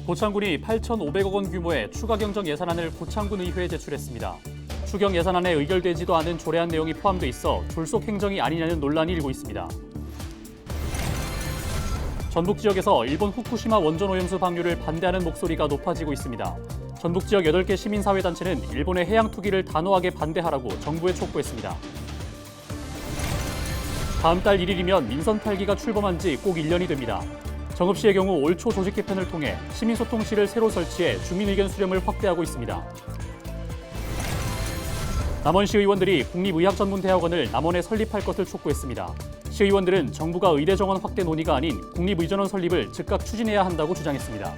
고창군이 8,500억 원 규모의 추가 경정 예산안을 고창군 의회에 제출했습니다. 추경 예산안에 의결되지도 않은 조례안 내용이 포함돼 있어 졸속 행정이 아니냐는 논란이 일고 있습니다. 전북 지역에서 일본 후쿠시마 원전 오염수 방류를 반대하는 목소리가 높아지고 있습니다. 전북 지역 8개 시민사회단체는 일본의 해양 투기를 단호하게 반대하라고 정부에 촉구했습니다. 다음 달 1일이면 민선 8기가 출범한 지 꼭 1년이 됩니다. 정읍시의 경우 올 초 조직 개편을 통해 시민소통실을 새로 설치해 주민의견 수렴을 확대하고 있습니다. 남원시 의원들이 국립의학전문대학원을 남원에 설립할 것을 촉구했습니다. 시의원들은 정부가 의대 정원 확대 논의가 아닌 국립의전원 설립을 즉각 추진해야 한다고 주장했습니다.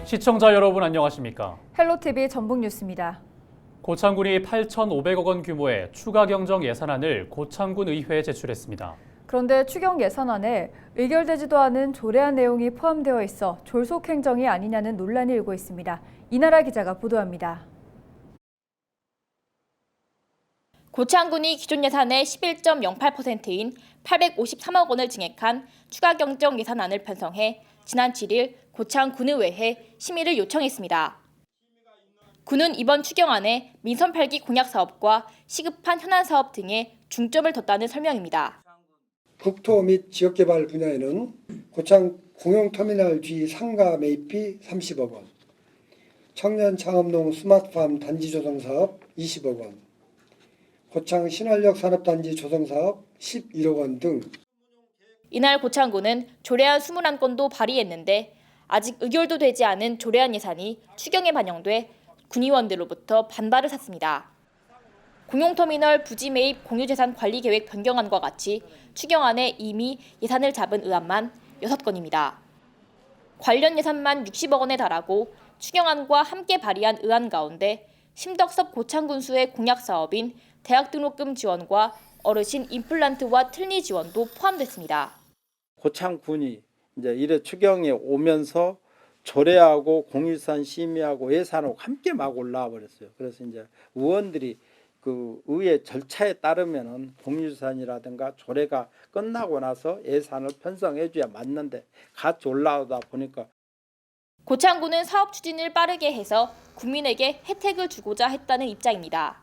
시청자 여러분 안녕하십니까? 헬로TV 전북뉴스입니다. 고창군이 8,500억 원 규모의 추가 경정 예산안을 고창군 의회에 제출했습니다. 그런데 추경 예산안에 의결되지도 않은 조례안 내용이 포함되어 있어 졸속 행정이 아니냐는 논란이 일고 있습니다. 이나라 기자가 보도합니다. 고창군이 기존 예산의 11.08%인 853억 원을 증액한 추가 경정 예산안을 편성해 지난 7일 고창군의회에 심의를 요청했습니다. 군은 이번 추경안에 민선 8기 공약 사업과 시급한 현안 사업 등에 중점을 뒀다는 설명입니다. 국토 및 지역개발 분야에는 고창 공용터미널 뒤 상가 매입비 30억 원, 청년 창업농 스마트팜 단지 조성 사업 20억 원, 고창 신활력 산업단지 조성 사업 11억 원 등. 이날 고창군은 조례안 21건도 발의했는데 아직 의결도 되지 않은 조례안 예산이 추경에 반영돼 군의원들로부터 반발을 샀습니다. 공용터미널 부지 매입 공유재산 관리계획 변경안과 같이 추경안에 이미 예산을 잡은 의안만 6건입니다. 관련 예산만 60억 원에 달하고 추경안과 함께 발의한 의안 가운데 심덕섭 고창군수의 공약 사업인 대학 등록금 지원과 어르신 임플란트와 틀니 지원도 포함됐습니다. 고창군이 이제 이래 추경에 오면서 조례하고 공유산 심의하고 예산하고 함께 막 올라와 버렸어요. 그래서 이제 의원들이 그 의회 절차에 따르면은 공유산이라든가 조례가 끝나고 나서 예산을 편성해줘야 맞는데 같이 올라오다 보니까 고창군은 사업 추진을 빠르게 해서 국민에게 혜택을 주고자 했다는 입장입니다.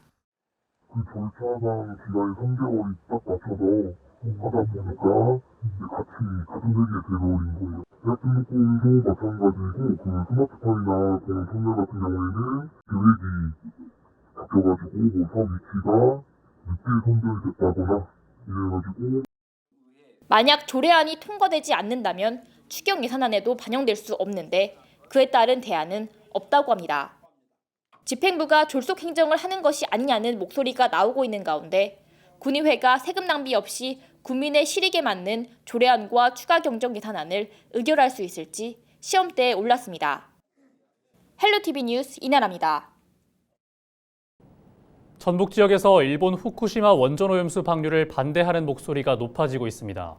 그 절차상 기간이 3개월이 딱 맞춰서 하다 보니까 같은 회기에 들어올린 거예요. 대학 등록금도 마찬가지고 그 스마트팜이나 공용터미널 같은 경우에는 계획이 바뀌어가지고 뭐 사업 위치가 늦게 선정이 됐다거나 이래가지고. 만약 조례안이 통과되지 않는다면 추경 예산안에도 반영될 수 없는데 그에 따른 대안은 없다고 합니다. 집행부가 졸속 행정을 하는 것이 아니냐는 목소리가 나오고 있는 가운데 군의회가 세금 낭비 없이 국민의 실익에 맞는 조례안과 추가 경정 예산안을 의결할 수 있을지 시험대에 올랐습니다. 헬로TV 뉴스 이나라입니다. 전북 지역에서 일본 후쿠시마 원전 오염수 방류를 반대하는 목소리가 높아지고 있습니다.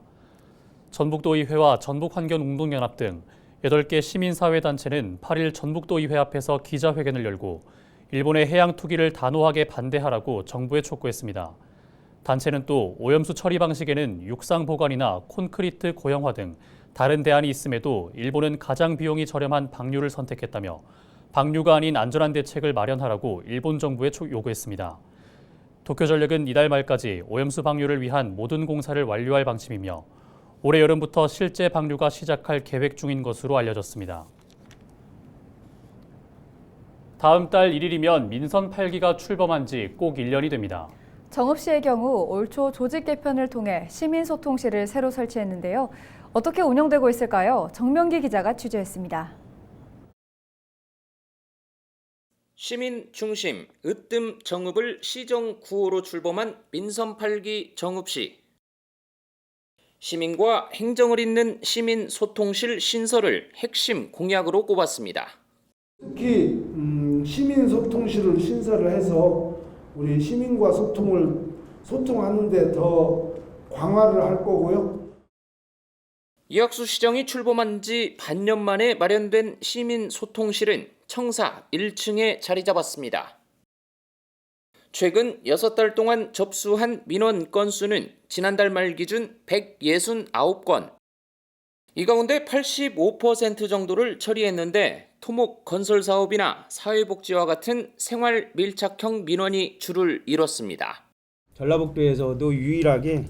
전북도의회와 전북환경운동연합 등 8개 시민사회단체는 8일 전북도의회 앞에서 기자회견을 열고 일본의 해양 투기를 단호하게 반대하라고 정부에 촉구했습니다. 단체는 또 오염수 처리 방식에는 육상 보관이나 콘크리트 고형화 등 다른 대안이 있음에도 일본은 가장 비용이 저렴한 방류를 선택했다며 방류가 아닌 안전한 대책을 마련하라고 일본 정부에 요구했습니다. 도쿄전력은 이달 말까지 오염수 방류를 위한 모든 공사를 완료할 방침이며 올해 여름부터 실제 방류가 시작할 계획 중인 것으로 알려졌습니다. 다음 달 1일이면 민선 8기가 출범한 지 꼭 1년이 됩니다. 정읍시의 경우 올 초 조직 개편을 통해 시민소통실을 새로 설치했는데요. 어떻게 운영되고 있을까요? 정명기 기자가 취재했습니다. 시민 중심 으뜸 정읍을 시정 구호로 출범한 민선 8기 정읍시. 시민과 행정을 잇는 시민 소통실 신설을 핵심 공약으로 꼽았습니다. 특히 시민 소통실을 신설을 해서 우리 시민과 소통하는 데 더 강화를 할 거고요. 이학수 시정이 출범한 지 반년 만에 마련된 시민소통실은 청사 1층에 자리 잡았습니다. 최근 6달 동안 접수한 민원 건수는 지난달 말 기준 169건. 이 가운데 85% 정도를 처리했는데 토목 건설 사업이나 사회복지와 같은 생활 밀착형 민원이 줄을 이뤘습니다. 전라북도에서도 유일하게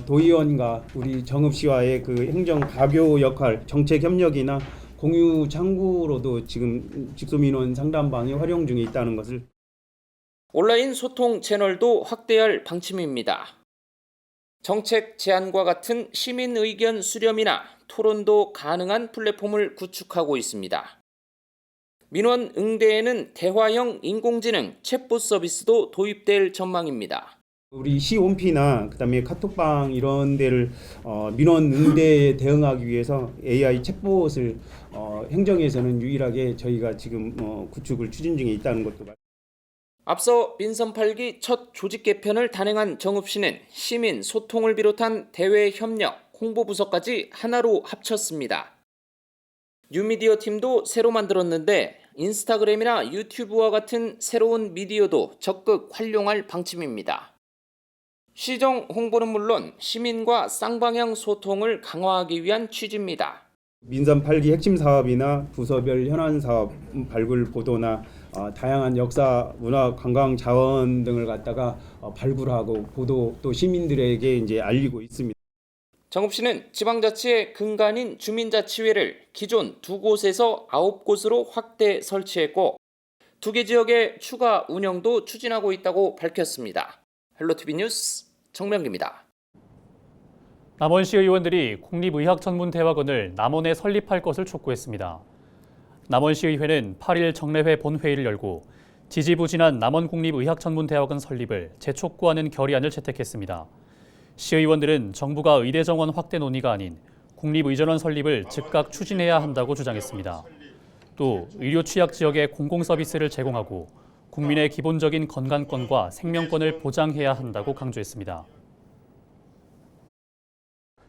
도의원과 우리 정읍시와의 그 행정 가교 역할, 정책 협력이나 공유 창구로도 지금 직소민원 상담방이 활용 중에 있다는 것을. 온라인 소통 채널도 확대할 방침입니다. 정책 제안과 같은 시민 의견 수렴이나 토론도 가능한 플랫폼을 구축하고 있습니다. 민원 응대에는 대화형 인공지능 챗봇 서비스도 도입될 전망입니다. 우리 시홈피나 그다음에 카톡방 이런 데를 민원 응대에 대응하기 위해서 AI 챗봇을 행정에서는 유일하게 저희가 지금 구축을 추진 중에 있다는 것도. 앞서 민선 8기 첫 조직 개편을 단행한 정읍시는 시민 소통을 비롯한 대외 협력, 홍보 부서까지 하나로 합쳤습니다. 뉴미디어 팀도 새로 만들었는데 인스타그램이나 유튜브와 같은 새로운 미디어도 적극 활용할 방침입니다. 시정 홍보는 물론 시민과 쌍방향 소통을 강화하기 위한 취지입니다. 민선 8기 핵심 사업이나 부서별 현안 사업 발굴 보도나 다양한 역사, 문화, 관광 자원 등을 갖다가 발굴하고 보도 또 시민들에게 이제 알리고 있습니다. 정읍시는 지방자치의 근간인 주민자치회를 기존 2곳에서 9곳으로 확대 설치했고 2개 지역의 추가 운영도 추진하고 있다고 밝혔습니다. 헬로티비 뉴스 정명기입니다. 남원시 의원들이 국립의학전문대학원을 남원에 설립할 것을 촉구했습니다. 남원시의회는 8일 정례회 본회의를 열고 지지부진한 남원국립의학전문대학원 설립을 재촉구하는 결의안을 채택했습니다. 시의원들은 정부가 의대 정원 확대 논의가 아닌 국립의전원 설립을 즉각 추진해야 한다고 주장했습니다. 또 의료 취약 지역에 공공서비스를 제공하고 국민의 기본적인 건강권과 생명권을 보장해야 한다고 강조했습니다.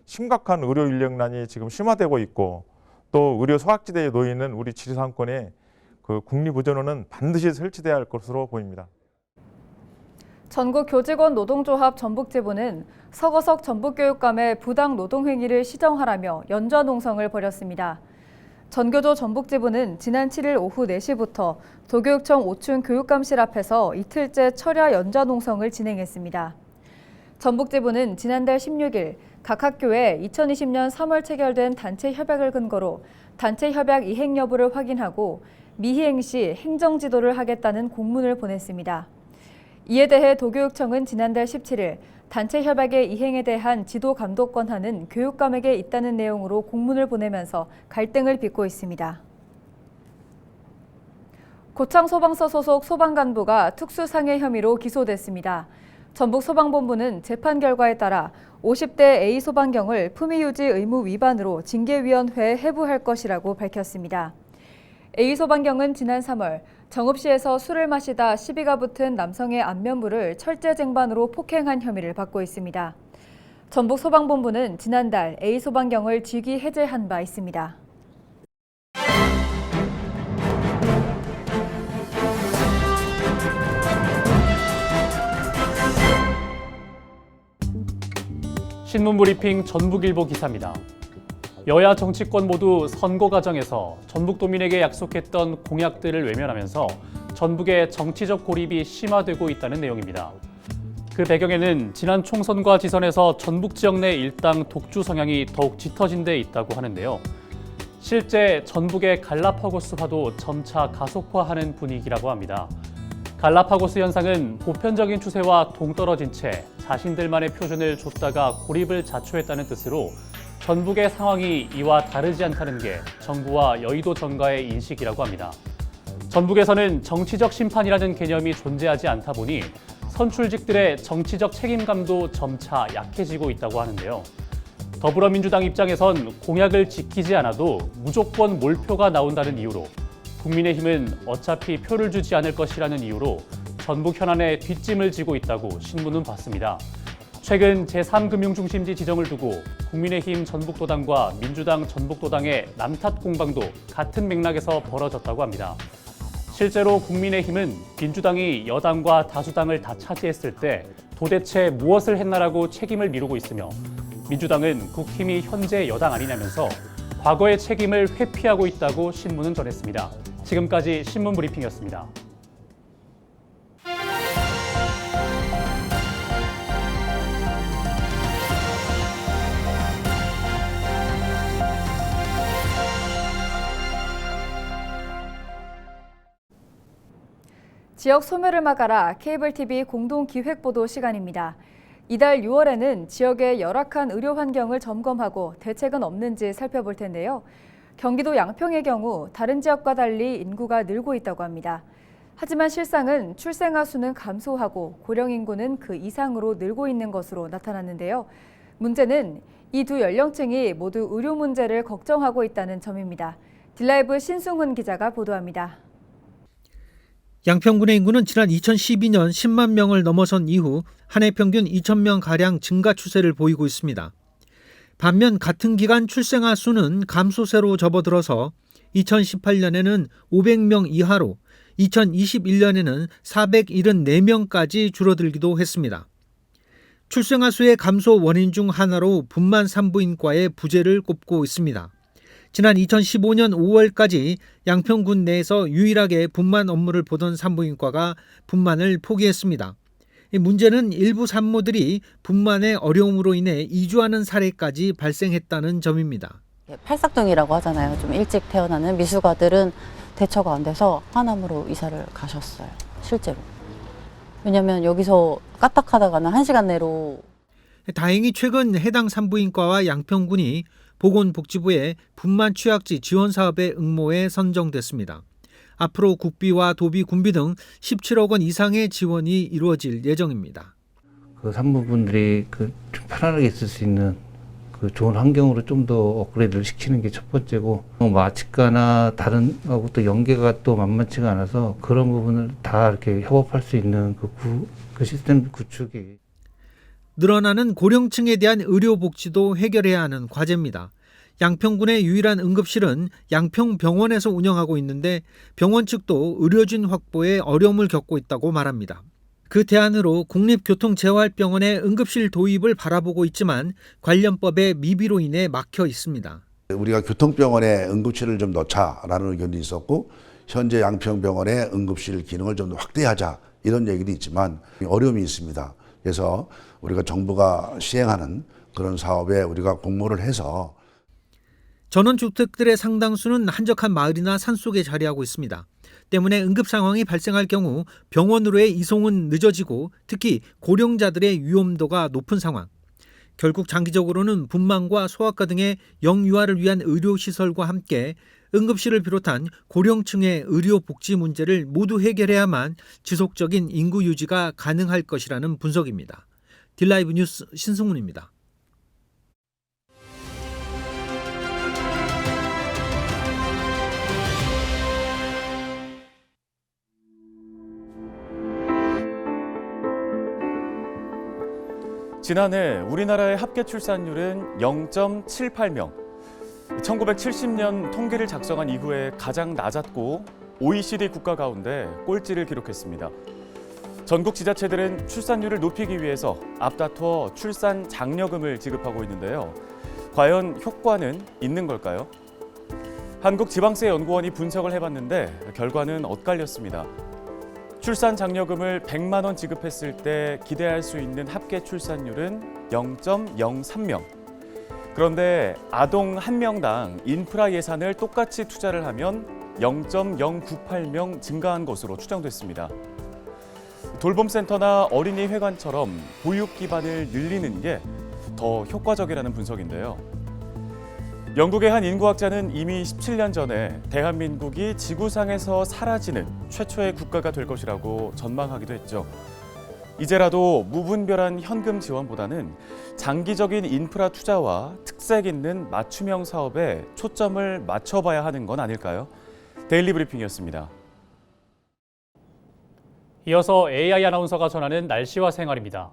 심각한 의료 인력난이 지금 심화되고 있고 또 의료 소각지대에 놓이는 우리 지리산권에 그 국립의전원은 반드시 설치돼야 할 것으로 보입니다. 전국교직원 노동조합 전북지부는 서거석 전북교육감의 부당 노동행위를 시정하라며 연좌 농성을 벌였습니다. 전교조 전북지부는 지난 7일 오후 4시부터 도교육청 5층 교육감실 앞에서 이틀째 철야 연좌 농성을 진행했습니다. 전북지부는 지난달 16일 각 학교에 2020년 3월 체결된 단체 협약을 근거로 단체 협약 이행 여부를 확인하고 미이행 시 행정지도를 하겠다는 공문을 보냈습니다. 이에 대해 도교육청은 지난달 17일 단체 협약의 이행에 대한 지도 감독권한은 교육감에게 있다는 내용으로 공문을 보내면서 갈등을 빚고 있습니다. 고창소방서 소속 소방간부가 특수상해 혐의로 기소됐습니다. 전북소방본부는 재판 결과에 따라 50대 A소방경을 품위유지 의무 위반으로 징계위원회에 회부할 것이라고 밝혔습니다. A소방경은 지난 3월 정읍시에서 술을 마시다 시비가 붙은 남성의 안면부를 철제쟁반으로 폭행한 혐의를 받고 있습니다. 전북소방본부는 지난달 A소방경을 직위 해제한 바 있습니다. 신문브리핑 전북일보 기사입니다. 여야 정치권 모두 선거 과정에서 전북도민에게 약속했던 공약들을 외면하면서 전북의 정치적 고립이 심화되고 있다는 내용입니다. 그 배경에는 지난 총선과 지선에서 전북 지역 내 일당 독주 성향이 더욱 짙어진 데 있다고 하는데요. 실제 전북의 갈라파고스화도 점차 가속화하는 분위기라고 합니다. 갈라파고스 현상은 보편적인 추세와 동떨어진 채 자신들만의 표준을 줬다가 고립을 자초했다는 뜻으로 전북의 상황이 이와 다르지 않다는 게 정부와 여의도 정가의 인식이라고 합니다. 전북에서는 정치적 심판이라는 개념이 존재하지 않다 보니 선출직들의 정치적 책임감도 점차 약해지고 있다고 하는데요. 더불어민주당 입장에선 공약을 지키지 않아도 무조건 몰표가 나온다는 이유로 국민의힘은 어차피 표를 주지 않을 것이라는 이유로 전북 현안에 뒷짐을 지고 있다고 신문은 봤습니다. 최근 제3금융중심지 지정을 두고 국민의힘 전북도당과 민주당 전북도당의 남탓 공방도 같은 맥락에서 벌어졌다고 합니다. 실제로 국민의힘은 민주당이 여당과 다수당을 다 차지했을 때 도대체 무엇을 했나라고 책임을 미루고 있으며 민주당은 국힘이 현재 여당 아니냐면서 과거의 책임을 회피하고 있다고 신문은 전했습니다. 지금까지 신문 브리핑이었습니다. 지역 소멸을 막아라 케이블TV 공동기획보도 시간입니다. 이달 6월에는 지역의 열악한 의료 환경을 점검하고 대책은 없는지 살펴볼 텐데요. 경기도 양평의 경우 다른 지역과 달리 인구가 늘고 있다고 합니다. 하지만 실상은 출생아 수는 감소하고 고령 인구는 그 이상으로 늘고 있는 것으로 나타났는데요. 문제는 이 두 연령층이 모두 의료 문제를 걱정하고 있다는 점입니다. 딜라이브 신승훈 기자가 보도합니다. 양평군의 인구는 지난 2012년 10만 명을 넘어선 이후 한 해 평균 2,000명가량 증가 추세를 보이고 있습니다. 반면 같은 기간 출생아 수는 감소세로 접어들어서 2018년에는 500명 이하로 2021년에는 474명까지 줄어들기도 했습니다. 출생아 수의 감소 원인 중 하나로 분만 산부인과의 부재를 꼽고 있습니다. 지난 2015년 5월까지 양평군 내에서 유일하게 분만 업무를 보던 산부인과가 분만을 포기했습니다. 이 문제는 일부 산모들이 분만의 어려움으로 인해 이주하는 사례까지 발생했다는 점입니다. 팔삭둥이라고 하잖아요. 좀 일찍 태어나는 미숙아들은 대처가 안 돼서 하남으로 이사를 가셨어요. 실제로. 왜냐하면 여기서 까딱하다가는 1시간 내로. 다행히 최근 해당 산부인과와 양평군이 보건복지부의 분만 취약지 지원 사업의 응모에 선정됐습니다. 앞으로 국비와 도비, 군비 등 17억 원 이상의 지원이 이루어질 예정입니다. 그 산부분들이 좀 편안하게 있을 수 있는 그 좋은 환경으로 좀 더 업그레이드를 시키는 게 첫 번째고, 마취과나 다른 하고 또 연계가 또 만만치가 않아서 그런 부분을 다 이렇게 협업할 수 있는 그 시스템 구축이. 늘어나는 고령층에 대한 의료 복지도 해결해야 하는 과제입니다. 양평군의 유일한 응급실은 양평병원에서 운영하고 있는데 병원 측도 의료진 확보에 어려움을 겪고 있다고 말합니다. 그 대안으로 국립교통재활병원의 응급실 도입을 바라보고 있지만 관련법의 미비로 인해 막혀 있습니다. 우리가 교통병원에 응급실을 좀 넣자라는 의견도 있었고, 현재 양평병원의 응급실 기능을 좀 더 확대하자 이런 얘기도 있지만 어려움이 있습니다. 그래서 우리가 정부가 시행하는 그런 사업에 우리가 공모를 해서. 전원주택들의 상당수는 한적한 마을이나 산속에 자리하고 있습니다. 때문에 응급 상황이 발생할 경우 병원으로의 이송은 늦어지고 특히 고령자들의 위험도가 높은 상황. 결국 장기적으로는 분만과 소아과 등의 영유아를 위한 의료시설과 함께 응급실을 비롯한 고령층의 의료 복지 문제를 모두 해결해야만 지속적인 인구 유지가 가능할 것이라는 분석입니다. 딜라이브 뉴스 신승훈입니다. 지난해 우리나라의 합계 출산율은 0.78명. 1970년 통계를 작성한 이후에 가장 낮았고 OECD 국가 가운데 꼴찌를 기록했습니다. 전국 지자체들은 출산율을 높이기 위해서 앞다투어 출산 장려금을 지급하고 있는데요. 과연 효과는 있는 걸까요? 한국지방세연구원이 분석을 해봤는데 결과는 엇갈렸습니다. 출산 장려금을 100만 원 지급했을 때 기대할 수 있는 합계 출산율은 0.03명. 그런데 아동 1명당 인프라 예산을 똑같이 투자를 하면 0.098명 증가한 것으로 추정됐습니다. 돌봄센터나 어린이회관처럼 보육 기반을 늘리는 게 더 효과적이라는 분석인데요. 영국의 한 인구학자는 이미 17년 전에 대한민국이 지구상에서 사라지는 최초의 국가가 될 것이라고 전망하기도 했죠. 이제라도 무분별한 현금 지원보다는 장기적인 인프라 투자와 특색 있는 맞춤형 사업에 초점을 맞춰봐야 하는 건 아닐까요? 데일리 브리핑이었습니다. 이어서 AI 아나운서가 전하는 날씨와 생활입니다.